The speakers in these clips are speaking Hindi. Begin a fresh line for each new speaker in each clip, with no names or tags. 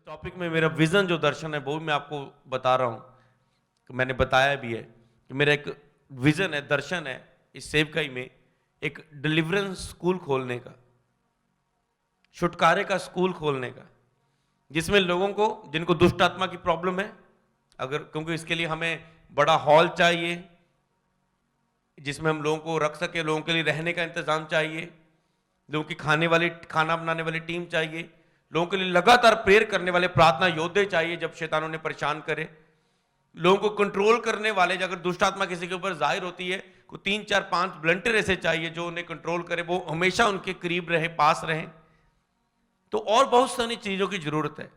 टॉपिक में मेरा विजन जो दर्शन है वो मैं आपको बता रहा हूं कि मैंने बताया भी है कि मेरा एक विजन है, दर्शन है इस सेवकाई में एक डिलीवरेंस स्कूल खोलने का, छुटकारे का स्कूल खोलने का, जिसमें लोगों को जिनको दुष्ट आत्मा की प्रॉब्लम है, अगर क्योंकि इसके लिए हमें बड़ा हॉल चाहिए जिसमें हम लोगों को रख सके, लोगों के लिए रहने का इंतजाम चाहिए, लोगों की खाना बनाने वाली टीम चाहिए, लोगों के लिए लगातार प्रेयर करने वाले प्रार्थना योद्धे चाहिए जब शैतान उन्हें परेशान करे, लोगों को कंट्रोल करने वाले, अगर दुष्ट आत्मा किसी के ऊपर जाहिर होती है, को 3 4 5 वॉलंटियर ऐसे चाहिए जो उन्हें कंट्रोल करे, वो हमेशा उनके करीब रहे, पास रहे। तो और बहुत सारी चीजों की जरूरत है,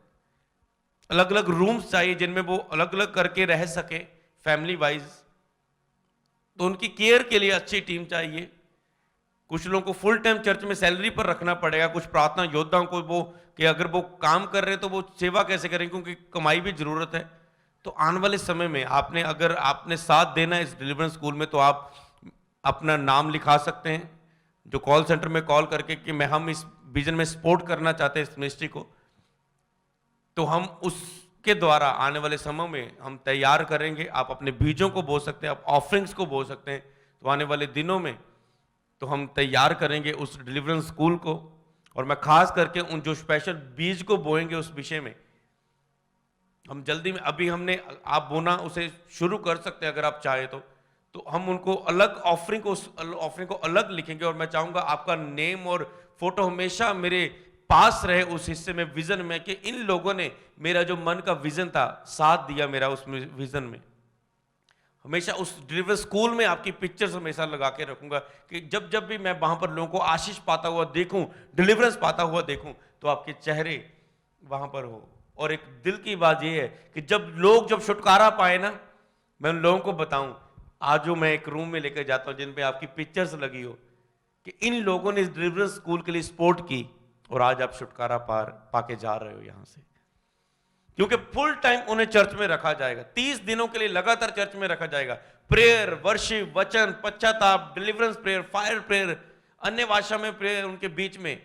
अलग अलग रूम्स चाहिए जिनमें वो अलग अलग करके रह सके फैमिली वाइज। तो उनकी केयर के लिए अच्छी टीम चाहिए। कुछ लोगों को फुल टाइम चर्च में सैलरी पर रखना पड़ेगा, कुछ प्रार्थना योद्धाओं को वो कि अगर वो काम कर रहे हैं तो वो सेवा कैसे करें, क्योंकि कमाई भी जरूरत है। तो आने वाले समय में अगर आपने साथ देना है इस डिलीवरेंस स्कूल में, तो आप अपना नाम लिखा सकते हैं जो कॉल सेंटर में कॉल करके कि हम इस विजन में सपोर्ट करना चाहते हैं इस मिनिस्ट्री को। तो हम उसके द्वारा आने वाले समय में हम तैयार करेंगे। आप अपने बीजों को बो सकते हैं, आप ऑफरिंग्स को बो सकते हैं। तो आने वाले दिनों में तो हम तैयार करेंगे उस डिलीवरेंस स्कूल को, और मैं खास करके उन जो स्पेशल बीज को बोएंगे उस विषय में हम जल्दी में, अभी हमने आप बोना उसे शुरू कर सकते हैं अगर आप चाहे तो हम उनको अलग ऑफरिंग को अलग लिखेंगे। और मैं चाहूंगा आपका नेम और फोटो हमेशा मेरे पास रहे उस हिस्से में, विजन में, कि इन लोगों ने मेरा जो मन का विजन था साथ दिया मेरा उस विजन में। हमेशा उस डिलीवरेंस स्कूल में आपकी पिक्चर्स हमेशा लगा के रखूंगा कि जब जब भी मैं वहां पर लोगों को आशीष पाता हुआ देखूं, डिलीवरेंस पाता हुआ देखूं, तो आपके चेहरे वहां पर हो। और एक दिल की बात यह है कि जब छुटकारा पाए ना, मैं उन लोगों को बताऊं, आज जो मैं एक रूम में लेकर जाता हूं जिन पे आपकी पिक्चर्स लगी हो कि इन लोगों ने इस डिलीवरेंस स्कूल के लिए सपोर्ट की और आज आप छुटकारा पाके जा रहे हो यहां से। क्योंकि फुल टाइम उन्हें चर्च में रखा जाएगा, 30 दिनों के लिए लगातार चर्च में रखा जाएगा। प्रेयर, वर्शिप, वचन, पश्चाताप, डिलीवरेंस प्रेयर, फायर प्रेयर, अन्य भाषा में प्रेयर, उनके बीच में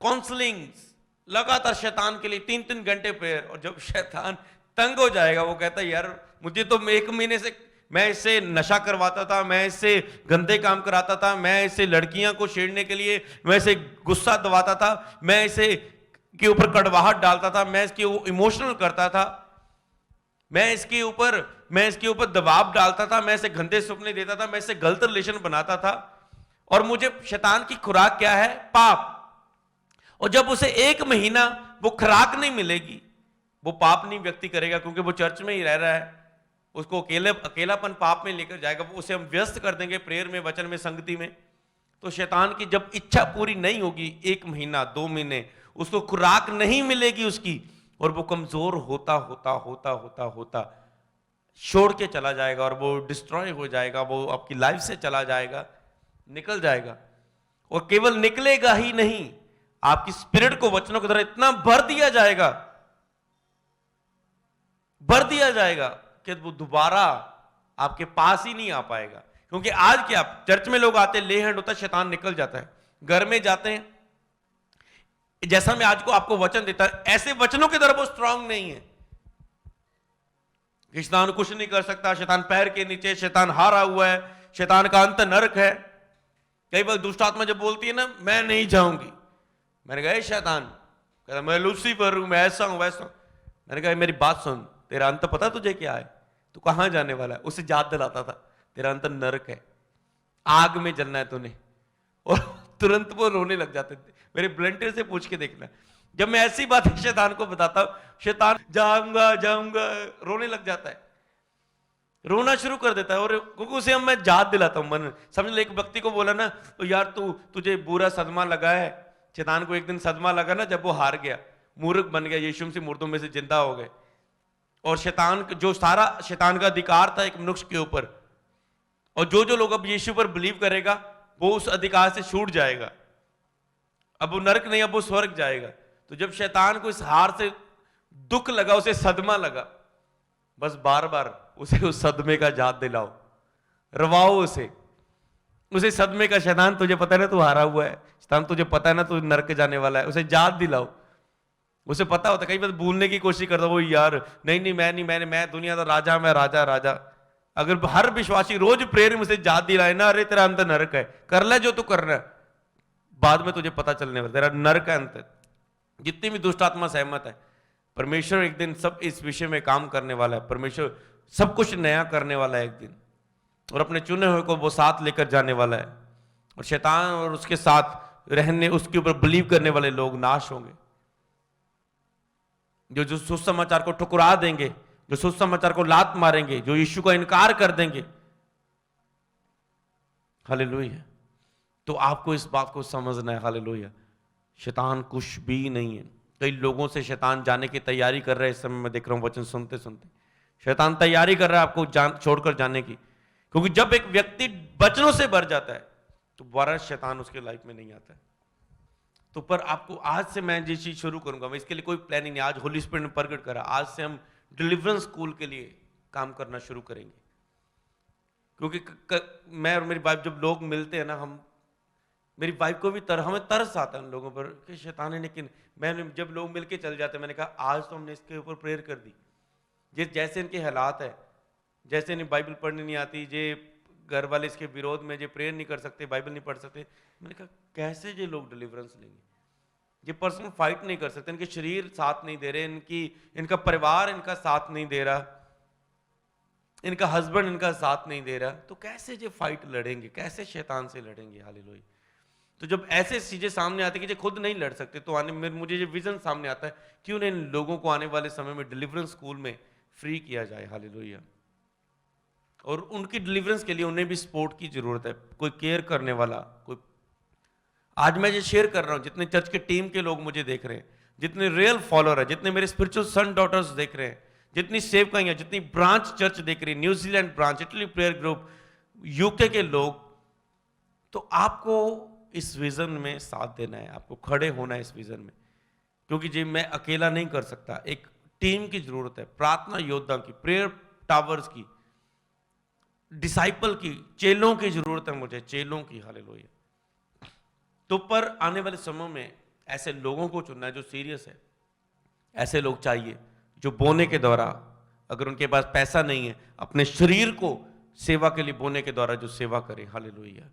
काउंसलिंग, लगातार शैतान के लिए 3-3 घंटे प्रेयर। और जब शैतान तंग हो जाएगा, वो कहता है यार मुझे तो 1 महीने से मैं इससे नशा करवाता था, मैं इससे गंदे काम कराता था, मैं इससे लड़कियां को छेड़ने के लिए मैं इसे गुस्सा दबाता था, मैं इसे के ऊपर कड़वाहट डालता था, मैं इसके इमोशनल करता था, मैं इसके ऊपर दबाव डालता था, मैं इसे गंदे सपने देता था, मैं इसे गलत रिलेशन बनाता था। और मुझे शैतान की खुराक क्या है? पाप। और जब उसे 1 महीना वो खुराक नहीं मिलेगी, वो पाप नहीं व्यक्ति करेगा, क्योंकि वो चर्च में ही रह रहा है। उसको अकेलापन पाप में लेकर जाएगा, वो उसे हम व्यस्त कर देंगे प्रेयर में, वचन में, संगति में। तो शैतान की जब इच्छा पूरी नहीं होगी, 1 महीना 2 महीने उसको खुराक नहीं मिलेगी उसकी, और वो कमजोर होता होता होता होता होता छोड़ के चला जाएगा, और वो डिस्ट्रॉय हो जाएगा, वो आपकी लाइफ से चला जाएगा, निकल जाएगा। और केवल निकलेगा ही नहीं, आपकी स्पिरिट को वचनों की तरह इतना भर दिया जाएगा कि वो दोबारा आपके पास ही नहीं आ पाएगा। क्योंकि आज क्या, चर्च में लोग आते, ले हैंड होता है, शैतान निकल जाता है, घर में जाते हैं, जैसा मैं आज को आपको वचन देता है ऐसे वचनों की तरफ वो स्ट्रांग नहीं है। शैतान कुछ नहीं कर सकता, शैतान पैर के नीचे, शैतान हारा हुआ है, शैतान का अंत नरक है। कई बार दुष्ट आत्मा जब बोलती है ना, मैं नहीं जाऊंगी, मैंने कहा शैतान, कहता मैं लूसीफर हूं, मैं ऐसा हूं वैसा हूं। मैंने कहा मेरी बात सुन, तेरा अंत पता तुझे क्या है? तू कहां जाने वाला है? उसे याद दिलाता था तेरा अंत नरक है, आग में जलना है तूने। और तुरंत वो रोने लग जाते थे। मेरे वॉलंटियर से पूछ के देखना, जब मैं ऐसी बातें शैतान को बताता हूं, शैतान जाऊंगा रोने लग जाता है, रोना शुरू कर देता है। और क्योंकि उसे मैं याद दिलाता हूं, मन समझ ले, एक व्यक्ति को बोला ना, तो यार तुझे बुरा सदमा लगा है। शैतान को एक दिन सदमा लगा ना, जब वो हार गया, मूर्ख बन गया, यीशु मसीह मुर्दों में से जिंदा हो गए। और सारा शैतान का अधिकार था एक मनुष्य के ऊपर, और जो लोग अब यीशु पर बिलीव करेगा वो उस अधिकार से छूट जाएगा। अब वो नरक नहीं, अब वो स्वर्ग जाएगा। तो जब शैतान को इस हार से दुख लगा, उसे सदमा लगा, बस बार बार उसे उस सदमे का याद दिलाओ, रवाओ उसे सदमे का। शैतान तुझे पता है ना तू हारा हुआ है, शैतान तुझे पता है ना तू नरक जाने वाला है, उसे याद दिलाओ। उसे पता होता, कई बार भूलने की कोशिश करता वो, यार नहीं मैं दुनिया का राजा, मैं राजा। अगर हर विश्वासी रोज प्रेयर में से याद दिलाए ना, अरे तेरा अंत नरक है, कर ले जो तू कर रहा है, बाद में तुझे पता चलने वाला तेरा नरक है अंत। जितनी भी दुष्ट आत्मा सहमत है, परमेश्वर एक दिन सब इस विषय में काम करने वाला है। परमेश्वर सब कुछ नया करने वाला है एक दिन, और अपने चुने हुए को वो साथ लेकर जाने वाला है। और शैतान और उसके साथ रहने, उसके ऊपर बिलीव करने वाले लोग नाश होंगे। जो सुसमाचार को ठुकरा देंगे, जो सुसमाचार को लात मारेंगे, जो यीशु का इनकार कर देंगे, हालेलुया। तो आपको इस बात को समझना है, हालेलुया, शैतान कुछ भी नहीं है। कई लोगों से शैतान जाने की तैयारी कर रहे हैं, इस समय मैं देख रहा हूं वचन सुनते सुनते शैतान तैयारी कर रहा है आपको छोड़कर जाने की। क्योंकि जब एक व्यक्ति वचनों से भर जाता है तो दोबारा शैतान उसके लाइफ में नहीं आता है। तो पर आपको आज से मैं ये चीज शुरू करूंगा, मैं इसके लिए कोई प्लानिंग नहीं, आज होली स्पिरिट ने प्रकट करा, आज से हम डिलीवरेंस स्कूल के लिए काम करना शुरू करेंगे। क्योंकि मैं और मेरी वाइफ जब लोग मिलते हैं ना, मेरी वाइफ को भी हमें तरस आता है उन लोगों पर कि शैतान है। लेकिन मैंने जब लोग मिलके चल जाते, मैंने कहा आज तो हमने इसके ऊपर प्रेयर कर दी। जैसे इनके हालात है, जैसे इन्हें बाइबल पढ़नी नहीं आती, जे घर वाले इसके विरोध में, जो प्रेयर नहीं कर सकते, बाइबल नहीं पढ़ सकते, मैंने कहा कैसे ये लोग डिलीवरेंस लेंगे? ये पर्सनल फाइट नहीं कर सकते, इनके शरीर साथ नहीं दे रहे, इनका परिवार इनका साथ नहीं दे रहा, इनका हस्बैंड इनका साथ नहीं दे रहा, तो कैसे ये फाइट लड़ेंगे, कैसे शैतान से लड़ेंगे? हालेलुया। तो जब ऐसे चीजें सामने आती है कि ये खुद नहीं लड़ सकते, तो मुझे ये विजन सामने आता है, क्यों नहीं इन लोगों को आने वाले समय में डिलीवरेंस स्कूल में फ्री किया जाए। हालेलुया। और उनकी डिलीवरेंस के लिए उन्हें भी सपोर्ट की जरूरत है, कोई केयर करने वाला, कोई। आज मैं ये शेयर कर रहा हूं, जितने चर्च के टीम के लोग मुझे देख रहे हैं, जितने रियल फॉलोअर है, जितने मेरे स्पिरिचुअल सन डॉटर्स देख रहे हैं, जितनी सेवकाइयां, जितनी ब्रांच चर्च देख रही है, New Zealand branch, Italy prayer group, UK के लोग, तो आपको इस विजन में साथ देना है, आपको खड़े होना है इस विजन में। क्योंकि जी मैं अकेला नहीं कर सकता, एक टीम की जरूरत है, प्रार्थना योद्धा की, प्रेयर टावर्स की, डिसाइपल की, चेलों की जरूरत है मुझे, चेलों की। हालेलुया। तो पर आने वाले समय में ऐसे लोगों को चुनना है जो सीरियस है। ऐसे लोग चाहिए जो बोने के द्वारा, अगर उनके पास पैसा नहीं है, अपने शरीर को सेवा के लिए बोने के द्वारा जो सेवा करे। हालेलुया।